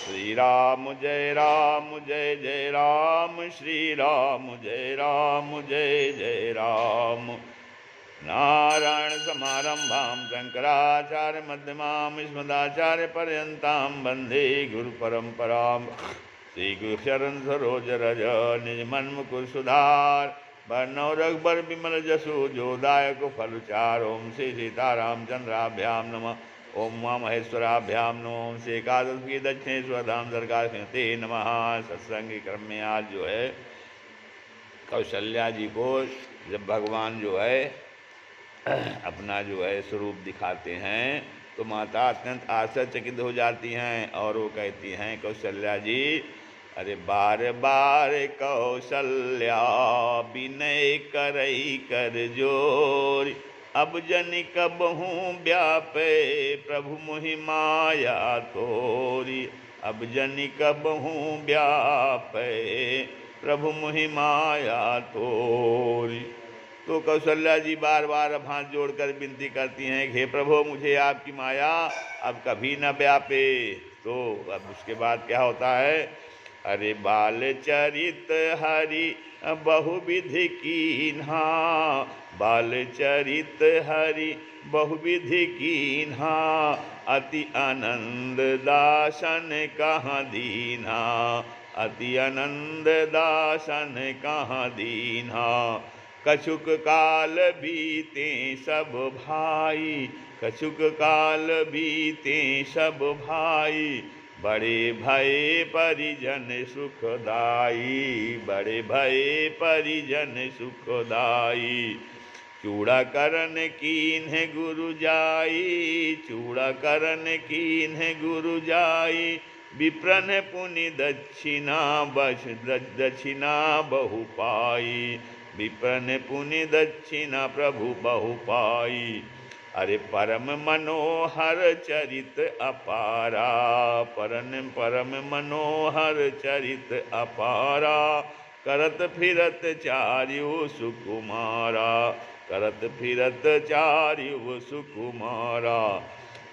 श्री राम जय जय राम, श्री राम जय जय राम। नारायण समारंभां शंकराचार्य मध्यमां अस्मदाचार्य पर्यन्तां वन्दे गुरु परंपरां। श्री गुरु शरण सरोज रज निज मन मुकुर सुधार, बरनौ रघुबर विमल जसु जो दायक फल चार। ओम श्री सीतारामचंद्राभ्याम नमः, ओम उमा महेश्वराभ्याम नमः, ओम श्री एकादश की दक्षिणेश्वर धाम दरगाह ते नमः। सत्संग क्रम में आज जो है कौशल्या जी को जब भगवान जो है अपना जो है स्वरूप दिखाते हैं तो माता अत्यंत आश्चर्यचकित हो जाती हैं और वो कहती हैं कौशल्या जी, अरे बार बार कौशल्या विनय करई कर जोर, अब जनि कबहू व्यापे प्रभु मोहि माया तोरी। अब जनि कबहू व्यापे प्रभु मोहि माया तोरी। तो कौशल्या जी बार बार हाथ जोड़कर विनती करती हैं, हे प्रभु मुझे आपकी माया अब कभी न व्यापे। तो अब उसके बाद क्या होता है, अरे बाल चरित हरि बहुविधि कीन्हा, बाल चरित हरि बहुविधि कीन्हा, अति आनंद दासन कहाँ दीन्हा, अति आनंद दासन कहाँ दीन्हा। कछुक काल बीते सब भाई, कछुक काल बीते सब भाई, बड़े भय परिजन सुखदाई, बड़े भय परिजन सुखदाई। चूड़ा करन कीन्ह गुरु जाई, चूड़ा करन कीन्ह गुरु जाई, विप्रन पुनि दक्षिणा बस दक्षिणा बहु पाई, विप्रन पुनि दक्षिणा प्रभु बहु पाई। अरे परम मनोहर चरित अपारा, परम मनोहर चरित अपारा, करत फिरत चार्यु सुकुमारा, करत फिरत चार्यु सुकुमारा।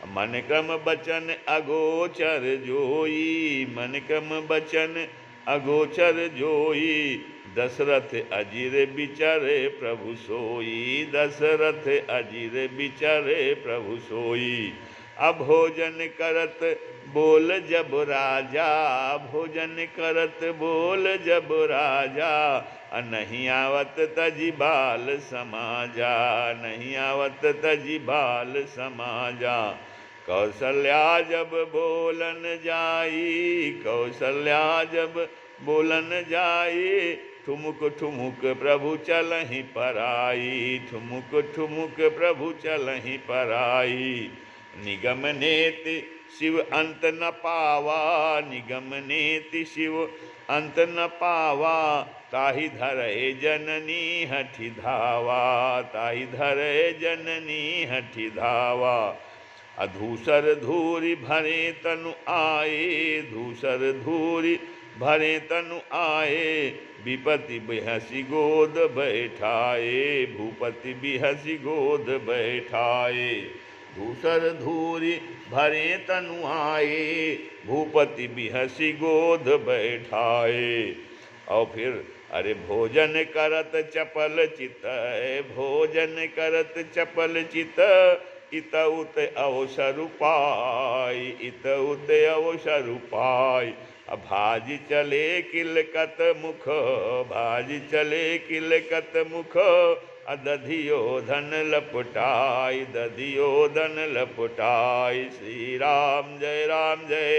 मन क्रम बचन अगोचर जोई, मन क्रम बचन अगोचर जोई, दशरथ अजिर बिचरे प्रभु सोई, दशरथ अजिर बिचरे प्रभु सोई। अभोजन करत बोल जब राजा, भोजन करत बोल जब राजा, नहीं आवत तजी बाल समाजा, नहीं आवत तजी बाल समाजा। कौशल्या जब बोलन जाई, कौशल्या जब बोलन जाई, ठुमुक ठुमुक प्रभु चलहि पराई, ठुमुक ठुमुक प्रभु चलहि पराई। निगम नेति शिव अंत न पावा, निगम नेति शिव अंत न पावा, ताहि धरे जननी हठि धावा, ताहि धरे जननी हठि धावा। अधूसर धूरि भरे तनु आए, धूसर धूरि भरे तनु आए, विपति बिहसी गोद बैठाए, भूपति बिहसी गोद बैठाए। धूसर धूरि भरे तनु आए, भूपति बिहसी गोद बैठाए। और फिर अरे भोजन करत चपल चित, भोजन करत चपल चित, इत उत अवसर पाई, इत उत अवसर पाई। भाज चले किलकत मुख, भाज चले किलकत मुख, दधियो धन लपटाई, दधियो धन लपटाई। श्री राम जय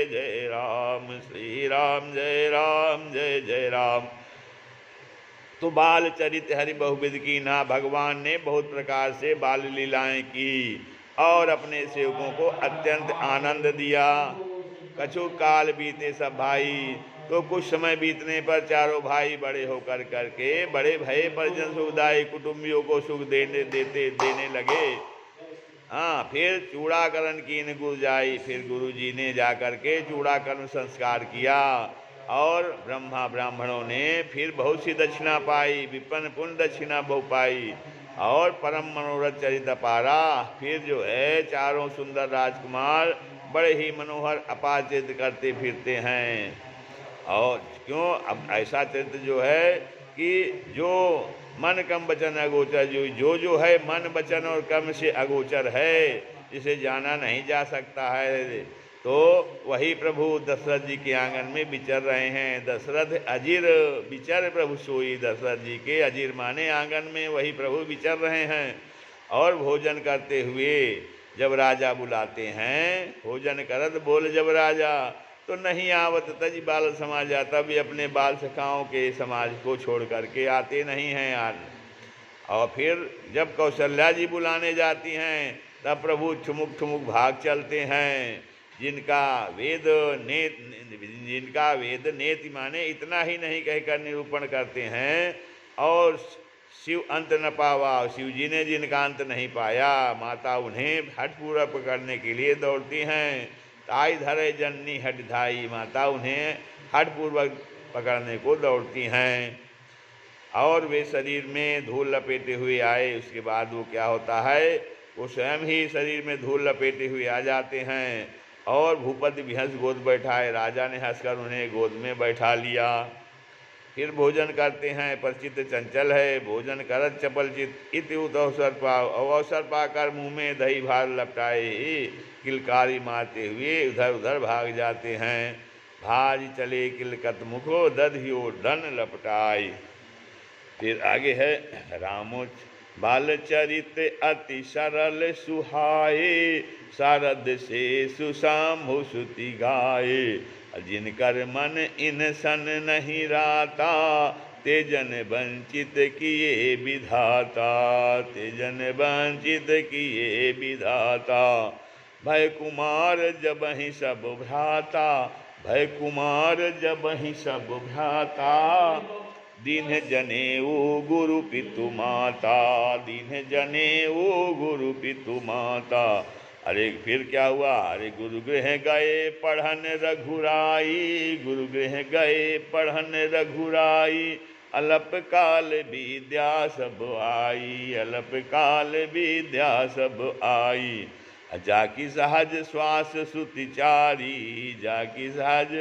जय राम, श्री राम जय जय राम। तो बाल चरित हरि बहुविध की ना, भगवान ने बहुत प्रकार से बाल लीलाएं की और अपने सेवकों को अत्यंत आनंद दिया। कछु काल बीते सब भाई, तो कुछ समय बीतने पर चारों भाई बड़े होकर करके बड़े भय परिजन सुखदायी कुटुंबियों को सुख देने लगे। हाँ, फिर चूड़ाकरण की न गुरु जाई, फिर गुरु जी ने जाकर के चूड़ाकरण संस्कार किया और ब्रह्मा ब्राह्मणों ने फिर बहुत सी दक्षिणा पाई, विपन्न पुण्य दक्षिणा बहु पाई और परम मनोरथ चरित पारा। फिर जो है चारों सुंदर राजकुमार बड़े ही मनोहर अपार चरित्र करते फिरते हैं। और क्यों, अब ऐसा चरित्र जो है कि जो मन कर्म वचन अगोचर, जो है मन वचन और कर्म से अगोचर है, जिसे जाना नहीं जा सकता है, तो वही प्रभु दशरथ जी के आंगन में विचर रहे हैं। दशरथ अजीर विचर प्रभु सोई, दशरथ जी के अजीर माने आंगन में वही प्रभु विचर रहे हैं। और भोजन करते हुए जब राजा बुलाते हैं, भोजन करत बोल जब राजा, तो नहीं आवत तज बाल समाज, तब अपने बाल सखाओं के समाज को छोड़ करके आते नहीं हैं आज। और फिर जब कौशल्या जी बुलाने जाती हैं, तब प्रभु ठुमुक ठुमुक भाग चलते हैं। जिनका वेद नेति माने इतना ही नहीं कहकर निरूपण करते हैं, और शिव अंत न पावा, शिव जी ने जिनका अंत नहीं पाया, माता उन्हें हठपूर्वक पकड़ने के लिए दौड़ती हैं। ताई धरे जननी हठधाई, माता उन्हें हठपूर्वक पकड़ने को दौड़ती हैं। और वे शरीर में धूल लपेटे हुए आए, उसके बाद वो क्या होता है, वो स्वयं ही शरीर में धूल लपेटे हुए आ जाते हैं। और भूपति भी हंस गोद बैठाए, राजा ने हंसकर उन्हें गोद में बैठा लिया। फिर भोजन करते हैं, पर चित्त चंचल है, भोजन करत चपल चित्त, इत उत अवसर पाओ, अवसर पाकर मुँह में दही भार लपटाए किलकारी मारते हुए उधर उधर भाग जाते हैं। भाज चले किलकत मुखो, दधियो डन लपटाई। फिर आगे है, रामो बाल चरित अति सरल सुहाए, शारद से सुसाम्भु सुति गाए, जिनकर मन इन सन नहीं राता, तेजन वंचित किए विधाता, तेजन वंचित किए विधाता। भय कुमार जब ही सब भ्राता, भय कुमार जब ही सब भ्राता, दीन जनेऊ गुरु पितु माता, दीन जनेऊ गुरु पितु माता। अरे फिर क्या हुआ, अरे गुरु गृह गए पढ़न रघुराई, गुरु गृह गए पढ़न रघुराई, अलप काल विद्या सब आई, अलप काल विद्या सब आई। जाकी सहज श्वास सुतचारी, जाकी सहज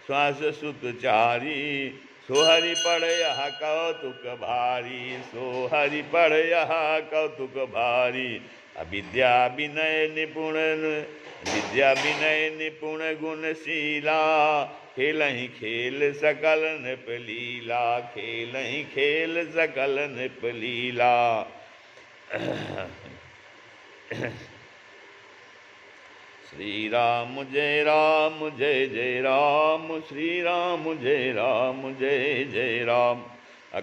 श्वास सुतचारी, सोहरि पढ़ यह कौतुक भारी, सोहरि पढ़ यह कौतुक भारी। अविद्या विनय निपुण, विद्या विनय निपुण गुणशीला, खेलहि खेल सकल नृप लीला, खेलहि खेल सकल नृप लीला। श्री राम जय राम जय जय राम, श्री राम जय राम जय जय राम।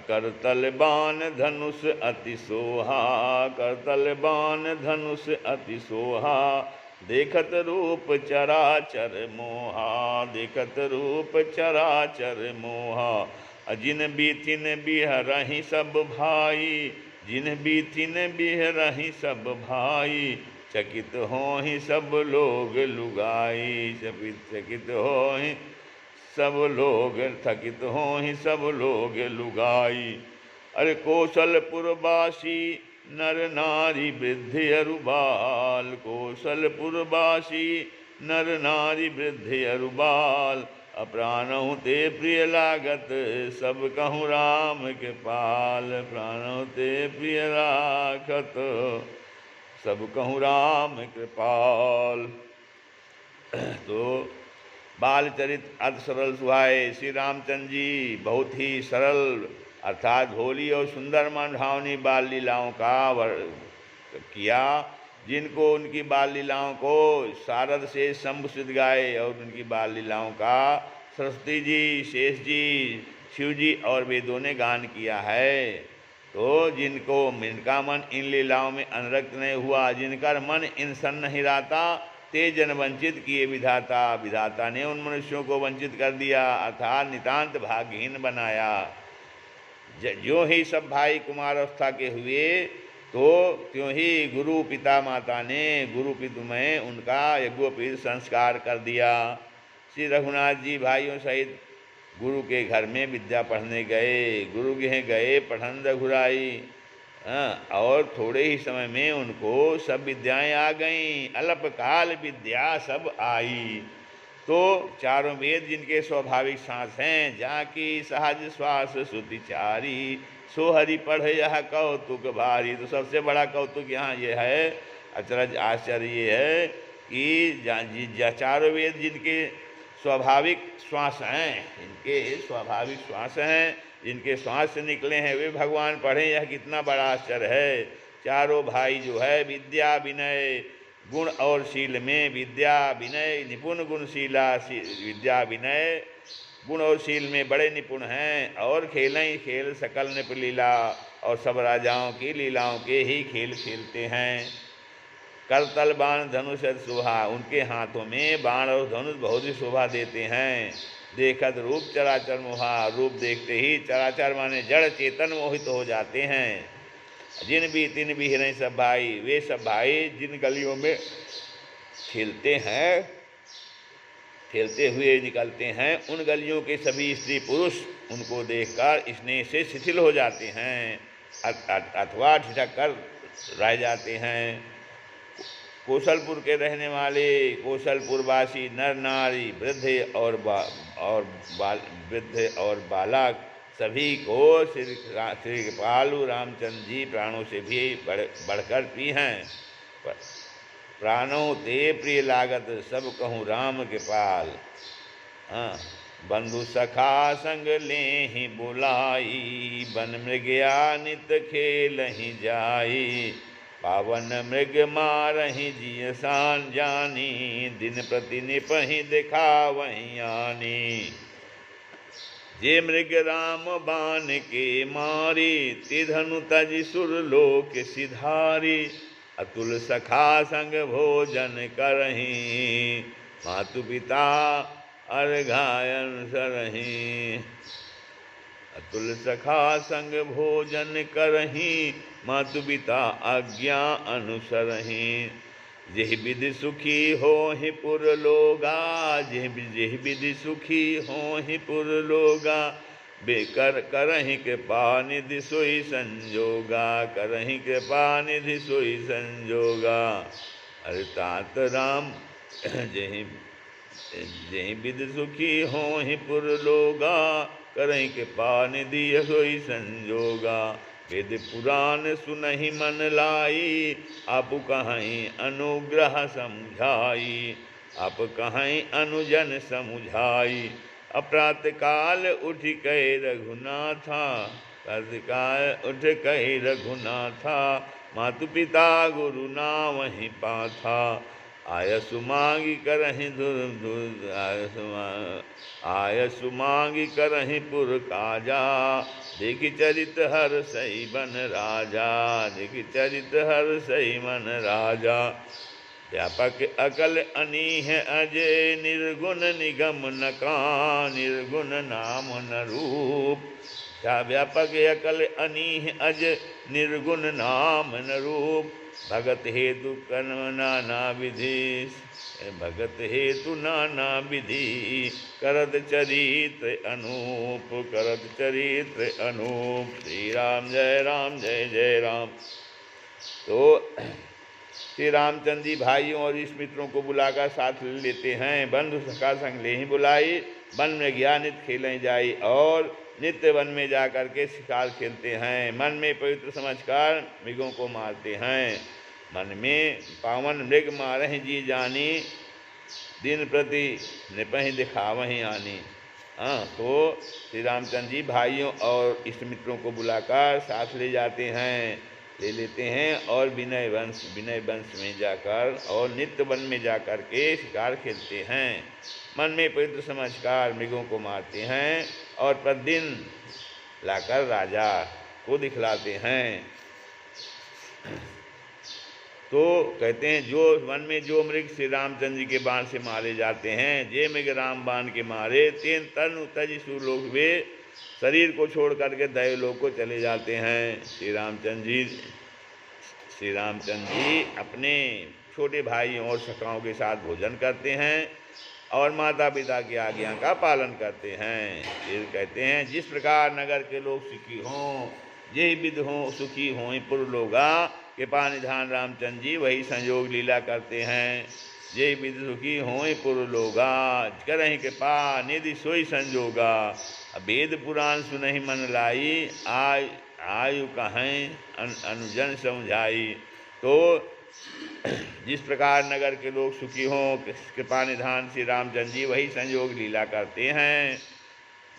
करतल बाण धनुष अति सोहा, करतल बाण धनुष अति सोहा, देखत रूप चराचर मोहा, देखत रूप चराचर मोहा। जिन बीथिन बिहरहि सब भाई, जिन बीथिन बिहरहि सब भाई, चकित होहि सब लोग लुगाई, चकित होहि सब लोग, थकित होहि सब लोग लुगाई। अरे कौशलपुरवासी नर नारी वृद्ध अरुबाल, कौशलपुरवासी नर नारी वृद्ध अरुबाल, अप्राणहु ते प्रिय लागत सब कहूँ राम के पाल, प्राणहु ते प्रिय लागत सब कहूँ राम कृपाल। तो बाल चरित अति सरल सुहाए, श्री रामचंद्र जी बहुत ही सरल अर्थात भोली और सुंदर मनभावनी बाल लीलाओं का किया, जिनको उनकी बाल लीलाओं को शारद से शंभुसुत गाए, और उनकी बाल लीलाओं का सरस्वती जी, शेष जी, शिव जी और वेदों ने गान किया है। तो जिनका मन इन लीलाओं में अनुरक्त नहीं हुआ, जिनका मन इन सन नहीं रहता, ते जन वंचित किए विधाता, विधाता ने उन मनुष्यों को वंचित कर दिया अर्थात नितांत भाग्यहीन बनाया। जो ही सब भाई कुमारावस्था के हुए, तो त्यों ही गुरु पिता माता ने गुरु पितु में उनका यज्ञोपवीत संस्कार कर दिया। श्री रघुनाथ जी भाइयों सहित गुरु के घर में विद्या पढ़ने गए, गुरु गृह गए पढ़न रघुराई, हाँ, और थोड़े ही समय में उनको सब विद्याएं आ गईं, अल्पकाल विद्या सब आई। तो चारों वेद जिनके स्वाभाविक सांस हैं, जाकी सहज श्वास श्रुति चारी, सो हरि पढ़ यह कौतुक भारी। तो सबसे बड़ा कौतुक यहाँ ये है, अचरज आश्चर्य ये है कि चारों वेद जिनके स्वाभाविक श्वास हैं, इनके स्वाभाविक श्वास हैं, जिनके श्वास से निकले हैं, वे भगवान पढ़ें, यह कितना बड़ा आश्चर्य है। चारों भाई जो है विद्या विनय गुण और शील में, विद्या विनय निपुण गुणशीला, विद्या विनय गुण और शील में बड़े निपुण हैं, और खेलें खेल सकल नृप लीला, और सब राजाओं की लीलाओं के ही खेल खेलते हैं। करतल बाण धनुष शोभा, उनके हाथों में बाण और धनुष बहुत ही शोभा देते हैं। देखत रूप चराचर मोहा, रूप देखते ही चराचर माने जड़ चेतन मोहित हो जाते हैं। जिन भी तिन भी हिरण सब भाई, वे सब भाई जिन गलियों में खेलते हैं, खेलते हुए निकलते हैं, उन गलियों के सभी स्त्री पुरुष उनको देखकर स्नेह से शिथिल हो जाते हैं अथवा ठिठक कर रह जाते हैं। कौशलपुर के रहने वाले कौशलपुरवासी नर नारी वृद्ध और बालक सभी को श्री कृपालु रामचंद्र जी प्राणों से भी बढ़कर प्रिय हैं। प्राणों ते प्रिय लागत सब कहूँ राम कृपाल। हाँ, बंधु सखा संग ले ही बुलाई, बन मृगया नित खेल ही जाई, पावन मृग मारहि जिय सान जानी, दिन प्रति निपहि देखा वहीं आनी। जे मृग राम बान के मारी, तिधनु तज सुरलोक सिधारी, अतुल सखा संग भोजन करहि, मातु पिता अर्घायन सरहि। अतुल सखा संग भोजन करहि, मातु पिता आज्ञा अनुसरहि। जेहि विधि सुखी होहि पुर लोगा, जेहि विधि सुखी होहि पुर लोगा, बेकर करहि कृपा निधि सोई संजोगा, करहि कृपा निधि सोई संजोगा। अरे तात राम जेहि विधि सुखी होहि पुर लोगा, करहि कृपा निधि सोई संजोगा। वेद पुराण सुनहि मन लाई, आप कहीं अनुग्रह समझाई, आप कहीं अनुजन समुझाई। अपरात काल उठ कै रघुनाथा, प्रातःकाल उठ कै रघुनाथा, मातु पिता गुरु नामहि पाथा। आयसु मांगी करहि आयसु मांगी करहि पुर काजा, देखि चरित हर सही बन राजा, देखि चरित हर सही मन राजा। व्यापक अकल अनीह अजय, निर्गुण निगम न का, निर्गुण नाम न रूप। क्या व्यापक अकल अनीह अज, निर्गुण नाम न रूप। भगत हेतु कर्म नाना विधि, भगत हेतु नाना विधि, करत चरित्र अनूप, करत चरित्र अनूप। श्री राम जय जय राम। तो श्री रामचंद्र जी भाइयों और इष्ट मित्रों को बुलाकर साथ लेते हैं। बंधु सखा संग ले ही बुलाई, वन में ज्ञानित खेलें जाई, और नित्य वन में जा कर के शिकार खेलते हैं। मन में पवित्र समझकर मृगों को मारते हैं। मन में पावन मृग मारहि जी जानी, दिन प्रति निपहि दिखावहि आनी। हाँ, तो श्री रामचंद्र जी भाइयों और इष्ट मित्रों को बुलाकर साथ ले जाते हैं, ले लेते हैं, और विनय वंश में जाकर और नित्य वन में जाकर के शिकार खेलते हैं। मन में पवित्र समझकर मृगों को मारते हैं, और प्रतिदिन लाकर राजा को दिखलाते हैं। तो कहते हैं जो वन में जो मृग श्री रामचंद्र जी के बाण से मारे जाते हैं, जे मृग राम बाण के मारे, तेन तनु तज सुलोक, वे शरीर को छोड़ करके दैवलोक को चले जाते हैं। श्री रामचंद्र जी अपने छोटे भाइयों और सखाओं के साथ भोजन करते हैं, और माता पिता की आज्ञा का पालन करते हैं। फिर कहते हैं जिस प्रकार नगर के लोग सुखी हों, जे विद हो सुखी हों पुरलोगा, कृपा निधान रामचंद्र जी वही संयोग लीला करते हैं। जे विद सुखी हों पुरलोगा, करहि कृपा निधि सोई संजोगा। वेद पुराण सुनहि मन लाई, आयु कहें अनुजन समझाई। तो जिस प्रकार नगर के लोग सुखी हों, कृपा निधान श्री रामचंद्र जी वही संयोग लीला करते हैं।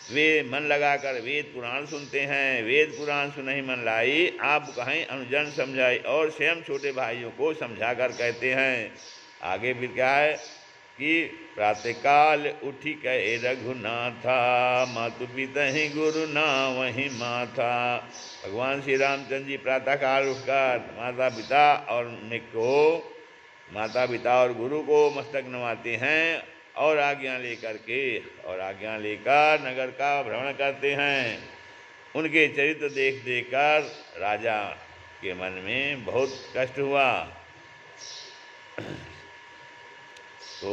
वे मन लगाकर वेद पुराण सुनते हैं। वेद पुराण सुनहि मन लाई, आप कहें अनुजन समझाई, और स्वयं छोटे भाइयों को समझाकर कहते हैं। आगे फिर क्या है कि प्रातःकाल उठी कहे रघुनाथा, मातु पितहि गुरु ना वही माथा। भगवान श्री रामचंद्र जी प्रातःकाल उठकर माता पिता और गुरु को मस्तक नवाते हैं, और आज्ञा लेकर नगर का भ्रमण करते हैं। उनके चरित्र देख कर राजा के मन में बहुत कष्ट हुआ। तो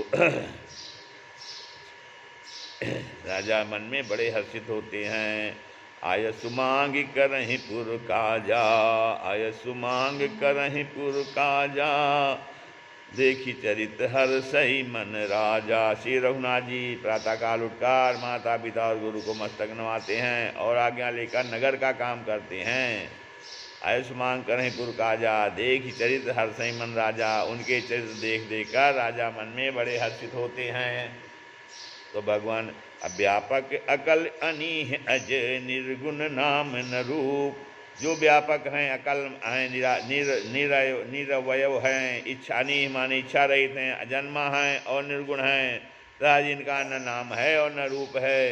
राजा मन में बड़े हर्षित होते हैं। आयसु मांग करहि पुर काजा, आयसु मांग करहि पुर काजा, देखी चरित हर सही मन राजा। श्री रघुनाथ जी प्रातःकाल उठकर माता पिता और गुरु को मस्तक नवाते हैं और आज्ञा लेकर नगर का काम करते हैं। आयुष्मान करें पुर काजा, देखी चरित हर सही मन राजा। उनके चरित्र देख कर राजा मन में बड़े हर्षित होते हैं। तो भगवान व्यापक अकल अनीह अज, निर्गुण नाम न रूप। जो व्यापक हैं, अकल हैं, निरवयव हैं, इच्छा अनीह माने इच्छा रहित हैं, अजन्मा हैं और निर्गुण हैं, तथा जिनका न नाम है और न रूप है,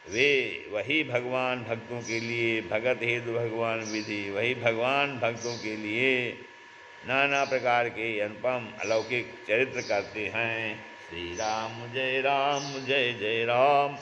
वे वही भगवान भक्तों के लिए भगत हेतु भगवान विधि, वही भगवान भक्तों के लिए नाना प्रकार के अनुपम अलौकिक चरित्र करते हैं। श्री राम जय जय राम,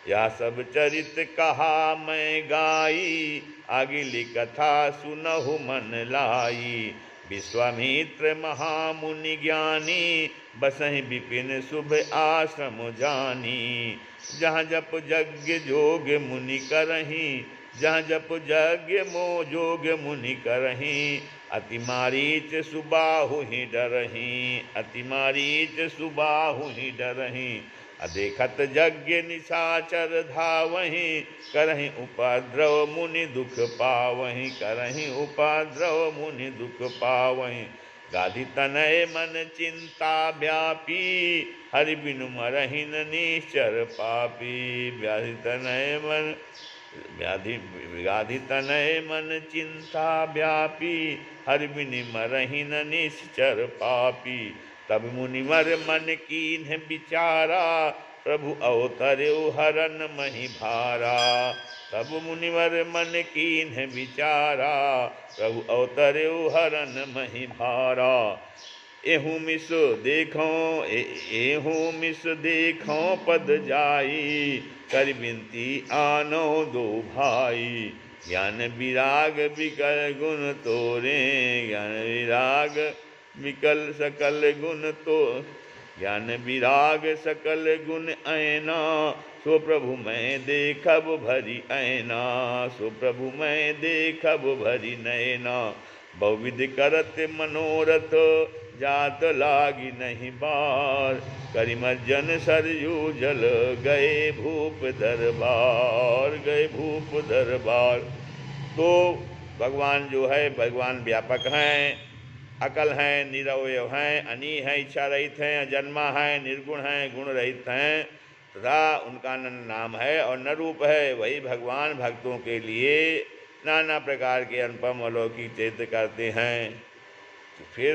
यह सब चरित कहा मैं गाई, अगिली कथा सुनहु मन लाई। विश्वामित्र महामुनि ज्ञानी, बसहि विपिन शुभ आश्रम जानी। जहाँ जप यज्ञ जोग मुनि करहीं, जहाँ जप यज्ञ मो जोग मुनि करहीं, अति मारीच सुबाहु ही डरहीं, अति मारीच सुबाहु ही डरहीं। अदेखत यज्ञ निशाचर धावहीं, करहीं उपद्रव मुनि दुख पावहीं, करहीं उपद्रव मुनि दुख पावहीं। गाधि तनय मन चिंता व्यापी, हरि बिनु मरहि न निश्चर पापी। गाधि तनय मन चिंता व्यापी, हरि बिनु मरहि न निश्चर पापी। तब मुनिवर मन कीन्ह विचारा, प्रभु अवतर्यो हरन मही भारा। तब मुनिवर मन कीन्ह विचारा, प्रभु अवतर्यो हरन मही भारा। एहू मिस देखो पद जाई, कर बिनती आनो दो भाई। ज्ञान विराग विकल गुण तोरे, ज्ञान विराग विकल सकल गुण तो, ज्ञान विराग सकल गुण ऐना। सो प्रभु मैं देखब भरी ऐना, सो प्रभु मैं देखब भरी नैना। बहुविध करत मनोरथ, जात लागी नहीं बार। करिमज्जन सरयू जल, गए भूप दरबार, गए भूप दरबार। तो भगवान जो है, भगवान व्यापक हैं, अकल हैं, निरवयव हैं, अनी हैं, इच्छा रहित हैं, अजन्मा हैं, निर्गुण हैं, गुण रहित हैं, तथा उनका न नाम है और न रूप है। वही भगवान भक्तों के लिए नाना प्रकार के अनुपम अलौकिक चरित्र करते हैं। तो फिर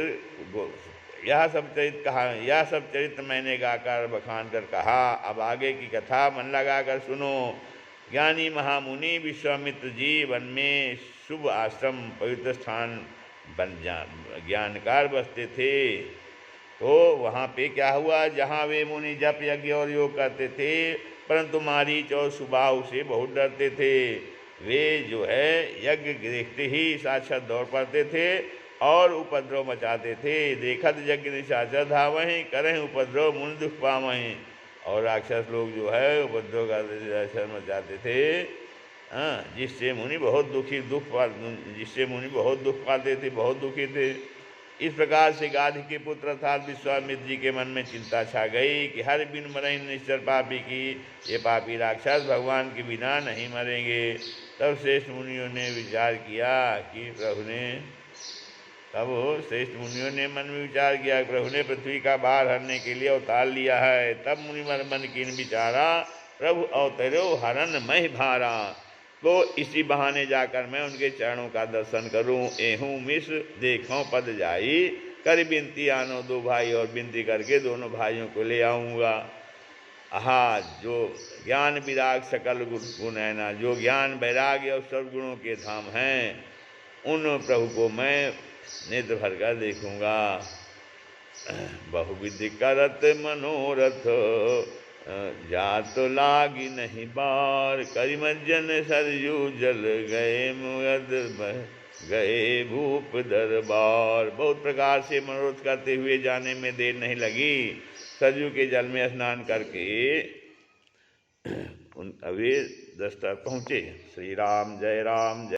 यह सब चरित्र मैंने गाकर बखान कर कहा। अब आगे की कथा मन लगाकर सुनो। ज्ञानी महामुनि विश्वामित्र जी वन में शुभ आश्रम पवित्र स्थान ज्ञानकार बसते थे। तो वहाँ पे क्या हुआ, जहाँ वे मुनि जप यज्ञ और योग करते थे, परंतु मारीच और सुबाहु से बहुत डरते थे। वे जो है यज्ञ देखते ही साक्षात दौड़ पड़ते थे और उपद्रव मचाते थे। देखत यज्ञ निशाचर धावहीं, करें उपद्रव मुनि दुख पावहीं। और राक्षस लोग जो है उपद्रव का मचाते थे। हाँ, जिससे मुनि बहुत दुख पाते थे, बहुत दुखी थे। इस प्रकार से गाधी के पुत्र अर्थात विश्वामित्र जी के मन में चिंता छा गई कि हर बिन मरे निश्चर पापी की, ये पापी राक्षस भगवान के बिना नहीं मरेंगे। तब श्रेष्ठ मुनियों ने विचार किया कि प्रभु ने पृथ्वी का भार हरने के लिए अवतार लिया है। तब मुनि मन कीन विचारा, प्रभु अवतरो हरन मह भारा, तो इसी बहाने जाकर मैं उनके चरणों का दर्शन करूं। एहूँ मिस देखो पद जाई, कर बिनती आनो दो भाई, और विनती करके दोनों भाइयों को ले आऊँगा। आहा, जो ज्ञान विराग सकल गुण है ना, जो ज्ञान वैराग्य और सब गुणों के धाम हैं, उन प्रभु को मैं नेत्र भर कर देखूँगा। बहुविधि करत मनोरथ, जात लागी नहीं बार, करिमज्जन सरयू जल गए मुगद गए भूप दरबार। बहुत प्रकार से मनोरथ करते हुए जाने में देर नहीं लगी। सरयू के जल में स्नान करके अभी दस्तर पहुँचे। श्री राम जय राम जय।